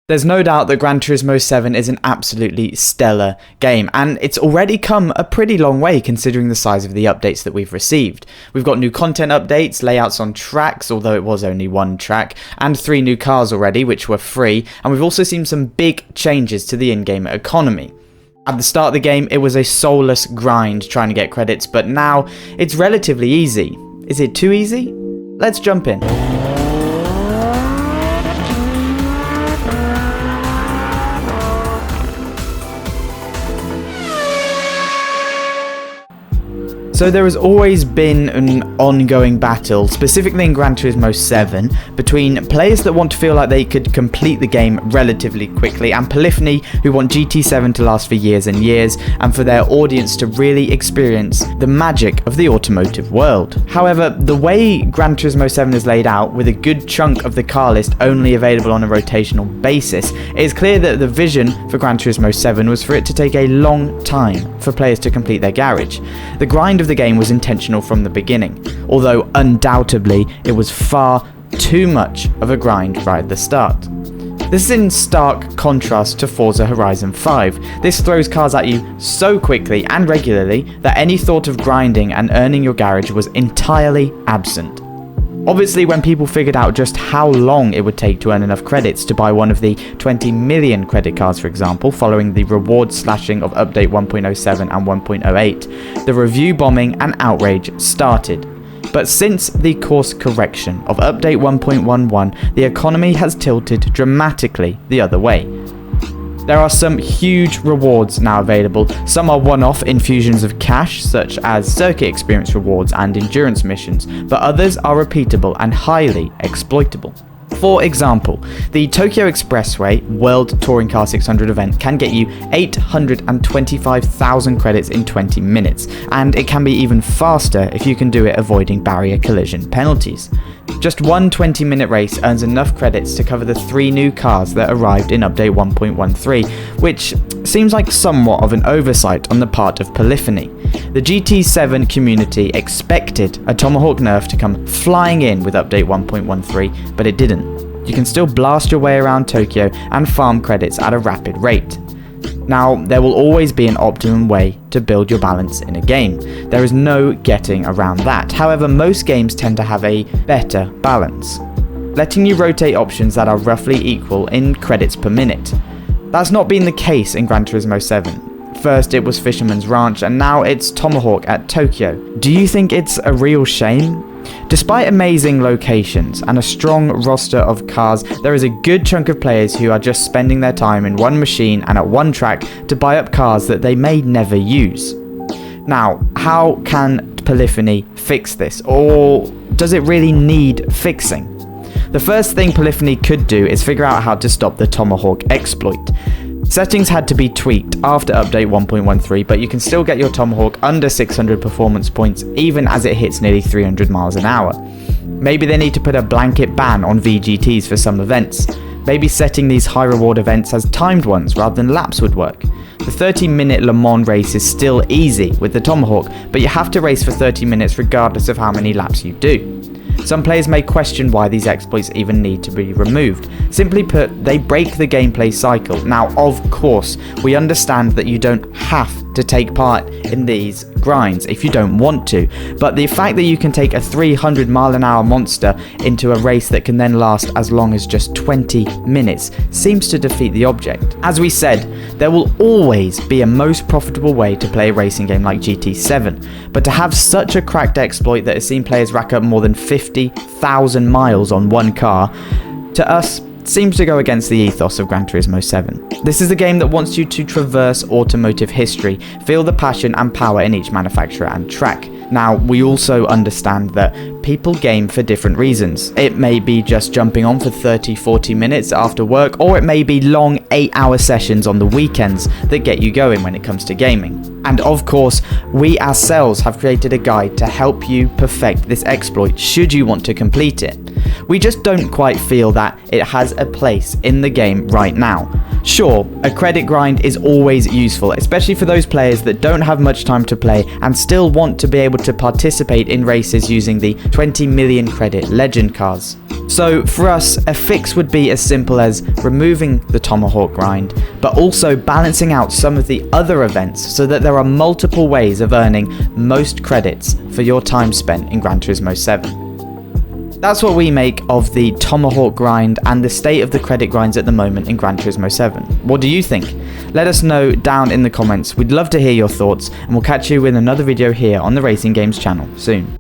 There's no doubt that Gran Turismo 7 is an absolutely stellar game, and it's already come a pretty long way considering the size of the updates that we've received. We've got new content updates, layouts on tracks, although it was only one track, and 3 new cars already, which were free, and we've also seen some big changes to the in-game economy. At the start of the game, it was a soulless grind trying to get credits, but now it's relatively easy. Is it too easy? Let's jump in. So there has always been an ongoing battle, specifically in Gran Turismo 7, between players that want to feel like they could complete the game relatively quickly and Polyphony who want GT7 to last for years and years and for their audience to really experience the magic of the automotive world. However, the way Gran Turismo 7 is laid out, with a good chunk of the car list only available on a rotational basis, it is clear that the vision for Gran Turismo 7 was for it to take a long time for players to complete their garage. The grind of the game was intentional from the beginning, although undoubtedly it was far too much of a grind right at the start. This is in stark contrast to Forza Horizon 5. This throws cars at you so quickly and regularly that any thought of grinding and earning your garage was entirely absent. Obviously, when people figured out just how long it would take to earn enough credits to buy one of the 20 million credit cards, for example, following the reward slashing of Update 1.07 and 1.08, the review bombing and outrage started. But since the course correction of Update 1.11, the economy has tilted dramatically the other way. There are some huge rewards now available. Some are one-off infusions of cash, such as circuit experience rewards and endurance missions, but others are repeatable and highly exploitable. For example, the Tokyo Expressway World Touring Car 600 event can get you 825,000 credits in 20 minutes, and it can be even faster if you can do it avoiding barrier collision penalties. Just one 20-minute race earns enough credits to cover the 3 new cars that arrived in Update 1.13, which seems like somewhat of an oversight on the part of Polyphony. The GT7 community expected a Tomahawk nerf to come flying in with Update 1.13, but it didn't. You can still blast your way around Tokyo and farm credits at a rapid rate. Now, there will always be an optimum way to build your balance in a game. There is no getting around that. However, most games tend to have a better balance, letting you rotate options that are roughly equal in credits per minute. That's not been the case in Gran Turismo 7. First it was Fisherman's Ranch, and now it's Tomahawk at Tokyo. Do you think it's a real shame? Despite amazing locations and a strong roster of cars, there is a good chunk of players who are just spending their time in one machine and at one track to buy up cars that they may never use. Now, how can Polyphony fix this, or does it really need fixing? The first thing Polyphony could do is figure out how to stop the Tomahawk exploit. Settings had to be tweaked after Update 1.13, but you can still get your Tomahawk under 600 performance points even as it hits nearly 300 miles an hour. Maybe they need to put a blanket ban on VGTs for some events. Maybe setting these high reward events as timed ones rather than laps would work. The 30-minute Le Mans race is still easy with the Tomahawk, but you have to race for 30 minutes regardless of how many laps you do. Some players may question why these exploits even need to be removed. Simply put, they break the gameplay cycle. Now, of course, we understand that you don't have to take part in these grinds if you don't want to, but the fact that you can take a 300-mile-an-hour monster into a race that can then last as long as just 20 minutes seems to defeat the object. As we said, there will always be a most profitable way to play a racing game like GT7, but to have such a cracked exploit that has seen players rack up more than 50,000 miles on one car, to us, seems to go against the ethos of Gran Turismo 7. This is a game that wants you to traverse automotive history, feel the passion and power in each manufacturer and track. Now, we also understand that people game for different reasons. It may be just jumping on for 30-40 minutes after work, or it may be long 8-hour sessions on the weekends that get you going when it comes to gaming. And of course, we ourselves have created a guide to help you perfect this exploit should you want to complete it. We just don't quite feel that it has a place in the game right now. Sure, a credit grind is always useful, especially for those players that don't have much time to play and still want to be able to participate in races using the 20 million credit legend cars. So for us, a fix would be as simple as removing the Tomahawk grind, but also balancing out some of the other events so that there are multiple ways of earning most credits for your time spent in Gran Turismo 7. That's what we make of the Tomahawk grind and the state of the credit grinds at the moment in Gran Turismo 7. What do you think? Let us know down in the comments. We'd love to hear your thoughts, and we'll catch you in another video here on the Racing Games channel soon.